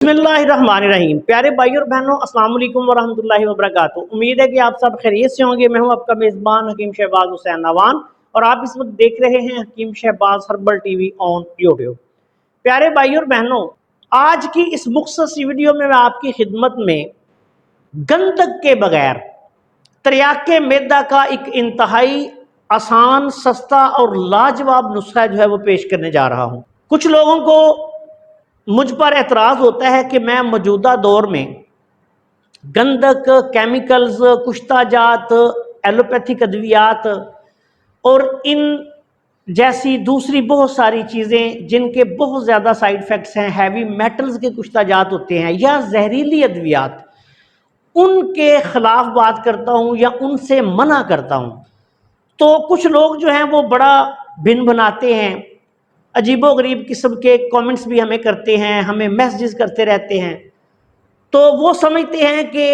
बिस्मिल्लाहिर्रहमानिर्रहीम। प्यारे भाई और बहनों, अस्सलाम वालेकुम वरहमतुल्लाहि वबरकातुहू। उम्मीद है कि आप सब खैरियत से होंगे। मैं हूं आपका मेज़बान हकीम शहबाज हुसैन नवान और आप इस वक्त देख रहे हैं Hakeem Shahbaz herbal TV on YouTube. प्यारे भाई और बहनों, आज की इस मुख्तसर सी वीडियो में मैं आपकी खिदमत में गंधक के बगैर त्रियाके मैदा का एक इंतहाई आसान, सस्ता और लाजवाब नुस्खा जो है वो पेश करने जा रहा हूं। कुछ लोगों को मुझ पर एतराज़ होता है कि मैं मौजूदा दौर में गंधक, केमिकल्स, कुश्ताजात, एलोपैथिक अद्वियात और इन जैसी दूसरी बहुत सारी चीज़ें जिनके बहुत ज़्यादा साइड इफ़ेक्ट्स हैं, हैवी मेटल्स के कुश्ताजात होते हैं या जहरीली अद्वियात, उनके ख़िलाफ़ बात करता हूँ या उनसे मना करता हूँ। तो कुछ लोग जो हैं वो बड़ा भिन्न बनाते हैं, अजीबो गरीब किस्म के कमेंट्स भी हमें करते हैं, हमें मैसेजेस करते रहते हैं। तो वो समझते हैं कि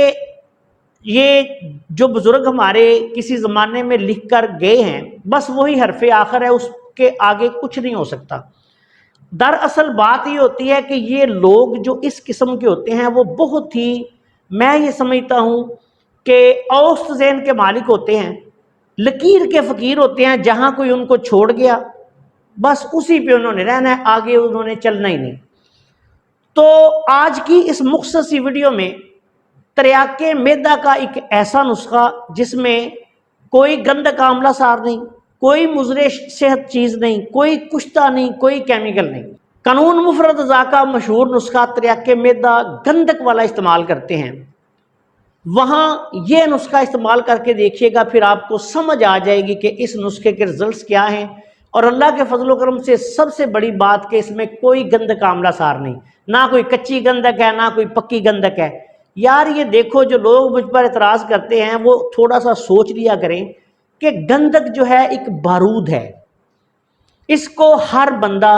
ये जो बुज़ुर्ग हमारे किसी ज़माने में लिख कर गए हैं बस वही हरफ़े आखिर है, उसके आगे कुछ नहीं हो सकता। दरअसल बात ये होती है कि ये लोग जो इस किस्म के होते हैं वो बहुत ही, मैं ये समझता हूँ कि औस्त ज़हन के मालिक होते हैं, लकीर के फ़कीर होते हैं। जहाँ कोई उनको छोड़ गया बस उसी पे उन्होंने रहना है, आगे उन्होंने चलना ही नहीं। तो आज की इस मुख्तसर सी वीडियो में त्रियाके मैदा का एक ऐसा नुस्खा जिसमें कोई गंधक आमला सार नहीं, कोई मुज़रे सेहत चीज़ नहीं, कोई कुश्ता नहीं, कोई केमिकल नहीं। कानून मुफरद अज़ा का मशहूर नुस्खा त्रियाके मैदा गंधक वाला इस्तेमाल करते हैं, वहाँ ये नुस्खा इस्तेमाल करके देखिएगा, फिर आपको समझ आ जाएगी कि इस नुस्खे के रिजल्ट्स क्या हैं। और अल्लाह के फजल करम से सबसे बड़ी बात कि इसमें कोई गंधक आमला सार नहीं, ना कोई कच्ची गंधक है ना कोई पक्की गंधक है। यार ये देखो, जो लोग मुझ पर एतराज़ करते हैं वो थोड़ा सा सोच लिया करें कि गंधक जो है एक बारूद है, इसको हर बंदा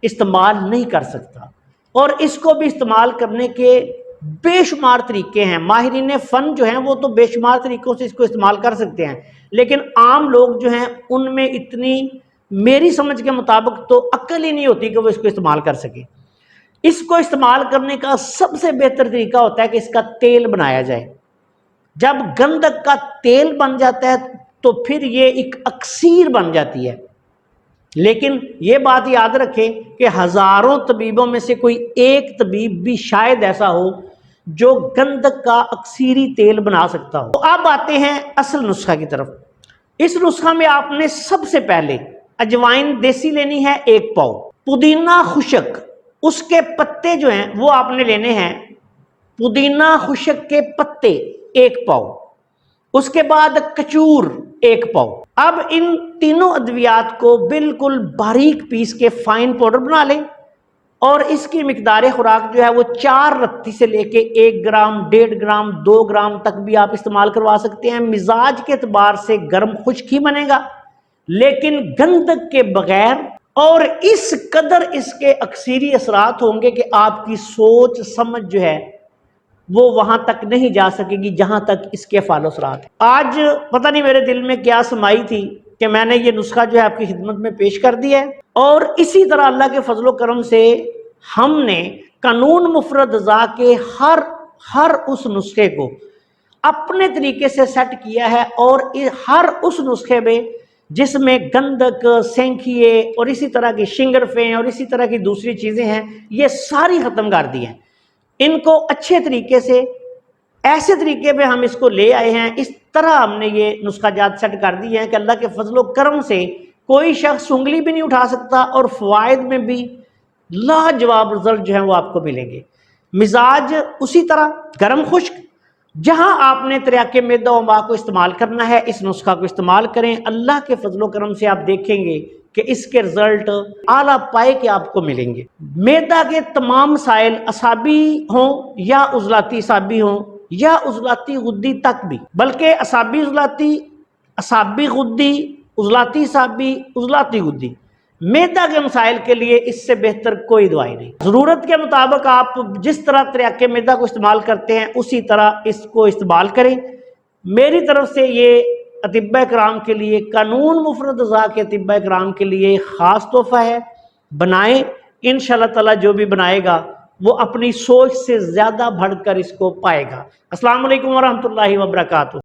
इस्तेमाल नहीं कर सकता और इसको भी इस्तेमाल करने के बेशुमार तरीके हैं। माहिरीन फ़न जो हैं वो तो बेशुमार तरीक़ों से इसको इस्तेमाल कर सकते हैं, लेकिन आम लोग जो हैं उनमें इतनी, मेरी समझ के मुताबिक तो अक्ल ही नहीं होती कि वो इसको इस्तेमाल कर सके। इसको इस्तेमाल करने का सबसे बेहतर तरीका होता है कि इसका तेल बनाया जाए। जब गंधक का तेल बन जाता है तो फिर ये एक अक्सीर बन जाती है। लेकिन ये बात याद रखें कि हज़ारों तबीबों में से कोई एक तबीब भी शायद ऐसा हो जो गंधक का अक्सीरी तेल बना सकता हो। तो अब आते हैं असल नुस्खा की तरफ। इस नुस्खा में आपने सबसे पहले अजवाइन देसी लेनी है 1 पाव, पुदीना खुशक उसके पत्ते जो हैं वो आपने लेने हैं, पुदीना खुशक के पत्ते 1 पाव, उसके बाद कचूर 1 पाव। अब इन तीनों अद्वियात को बिल्कुल बारीक पीस के फाइन पाउडर बना लें और इसकी मिकदार खुराक जो है वो 4 रत्ती से लेके 1 ग्राम, 1.5 ग्राम, 2 ग्राम तक भी आप इस्तेमाल करवा सकते हैं। मिजाज के एतबार से गर्म खुश्क ही बनेगा, लेकिन गंधक के बगैर, और इस कदर इसके अक्सीरी असरात होंगे कि आपकी सोच समझ जो है वो वहां तक नहीं जा सकेगी जहां तक इसके फालोसरात है। आज पता नहीं मेरे दिल में क्या समाई थी कि मैंने ये नुस्खा जो है आपकी खिदमत में पेश कर दिया है। और इसी तरह अल्लाह के फजलो करम से हमने कानून मुफरद अज़ा के हर उस नुस्खे को अपने तरीके से सेट किया है और हर उस नुस्खे में जिसमें गंधक, सेंखिए और इसी तरह की शिंगरफें और इसी तरह की दूसरी चीज़ें हैं, ये सारी ख़त्म कर दी हैं। इनको अच्छे तरीके से, ऐसे तरीके पे हम इसको ले आए हैं, इस तरह हमने ये नुस्खा जात सेट कर दिए हैं कि अल्लाह के फजलो करम से कोई शख्स उंगली भी नहीं उठा सकता और फ़वाइद में भी लाजवाब रिजल्ट जो है वो आपको मिलेंगे। मिजाज उसी तरह गर्म खुश्क, जहां आपने त्रियाके मैदा व माँ को इस्तेमाल करना है, इस नुस्खा को इस्तेमाल करें। अल्लाह के फजलो करम से आप देखेंगे कि इसके रिजल्ट आला पाए के आपको मिलेंगे। मैदा के तमाम मसाइल, असाबी हों या उजलाती असाबी हों या उजलाती गुद्दी तक भी, बल्कि असाबी उजलाती, असाबी गुद्दी, उजलाती असाबी, उजलाती गुद्दी, मैदा के मसाइल के लिए इससे बेहतर कोई दवाई नहीं। ज़रूरत के मुताबिक आप जिस तरह त्रियाके मैदा को इस्तेमाल करते हैं उसी तरह इसको इस्तेमाल करें। मेरी तरफ से ये अतिब्बा कराम के लिए, कानून मुफरद अज़ा के अतिब्बा कराम के लिए ख़ास तोहफ़ा है। बनाएं, इंशाअल्लाह ताला जो भी बनाएगा وہ اپنی سوچ سے زیادہ بڑھ کر اس کو پائے گا۔ السلام علیکم ورحمۃ اللہ وبرکاتہ۔